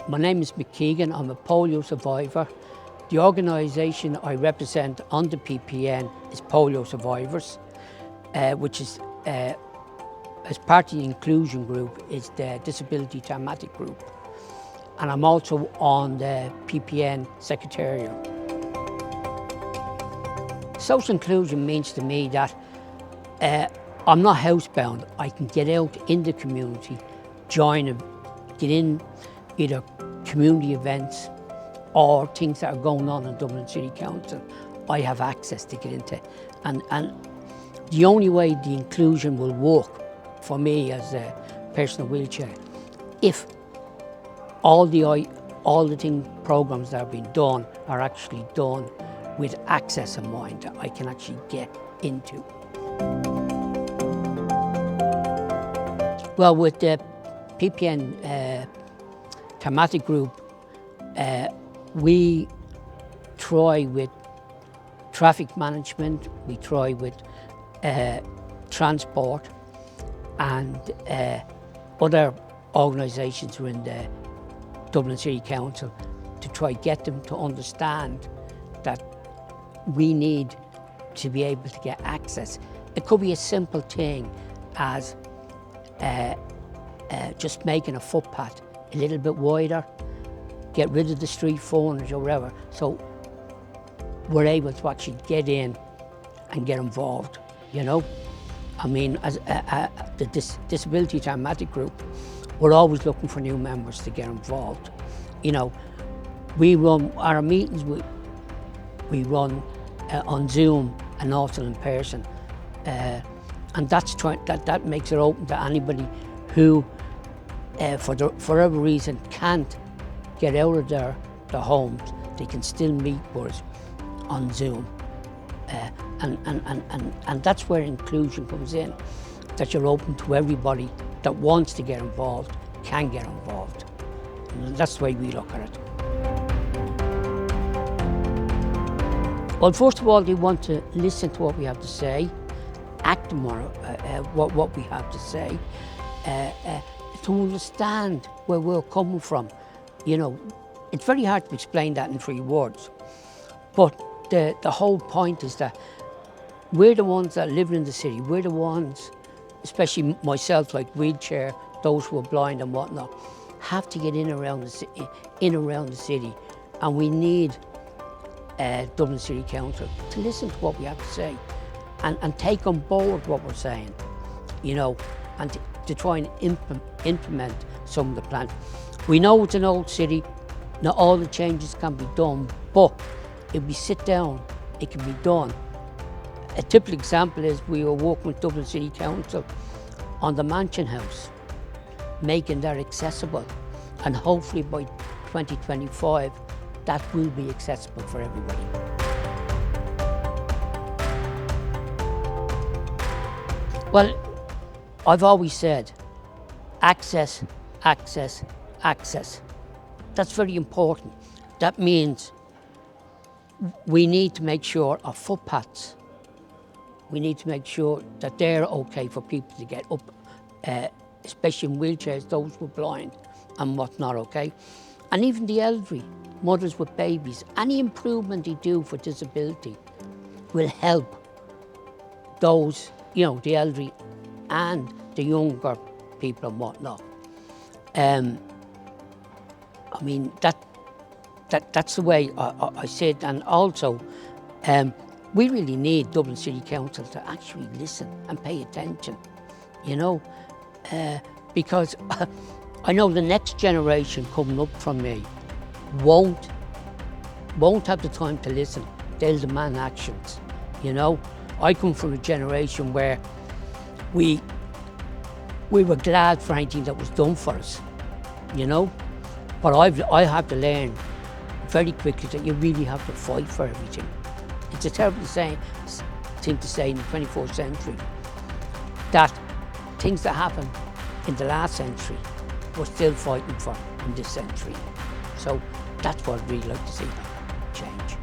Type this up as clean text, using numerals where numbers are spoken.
My name is Mick Keegan. I'm a polio survivor. The organisation I represent on the PPN is Polio Survivors, which is, as part of the inclusion group, is the Disability Thematic Group. And I'm also on the PPN Secretariat. Social inclusion means to me that I'm not housebound. I can get out in the community, join them, get in either community events or things that are going on in Dublin City Council. I have access to get into. And the only way the inclusion will work for me as a person in a wheelchair, if all the programs that have been done are actually done with access in mind that I can actually get into. Well, with the PPN thematic group, we try with traffic management, we try with transport, and other organisations within the Dublin City Council to try get them to understand that we need to be able to get access. It could be a simple thing as just making a footpath a little bit wider, get rid of the street furniture or whatever, so we're able to actually get in and get involved, you know? I mean, as the Disability Thematic Group, we're always looking for new members to get involved. You know, we run our meetings, we run on Zoom and also in person, and that makes it open to anybody who, for whatever reason, can't get out of their homes. They can still meet with us on Zoom, and that's where inclusion comes in. That you're open to everybody that wants to get involved, can get involved. And that's the way we look at it. Well, first of all, they want to listen to what we have to say, act on what we have to say, to understand where we're coming from. You know, it's very hard to explain that in 3 words, but the whole point is that we're the ones that live in the city. We're the ones, especially myself, like wheelchair, those who are blind and whatnot, have to get in around the city, and we need Dublin City Council to listen to what we have to say and take on board what we're saying, you know, and to try and implement some of the plans. We know it's an old city, not all the changes can be done, but if we sit down, it can be done. A typical example is we were working with Dublin City Council on the Mansion House, making that accessible, and hopefully by 2025, that will be accessible for everybody. Well, I've always said, access, access, access. That's very important. That means we need to make sure our footpaths, we need to make sure that they're okay for people to get up, especially in wheelchairs, those who are blind and whatnot, okay? And even the elderly, mothers with babies, any improvement they do for disability will help those, you know, the elderly and the younger people and whatnot. I mean, that's the way I see it. And also, we really need Dublin City Council to actually listen and pay attention, you know, because I know the next generation coming up from me won't have the time to listen. They'll demand actions, you know. I come from a generation where we were glad for anything that was done for us, you know. But I have to learn very quickly that you really have to fight for everything. It's a terrible thing to say in the 21st century, that things that happened in the last century we're still fighting for in this century. So that's what I'd really like to see change.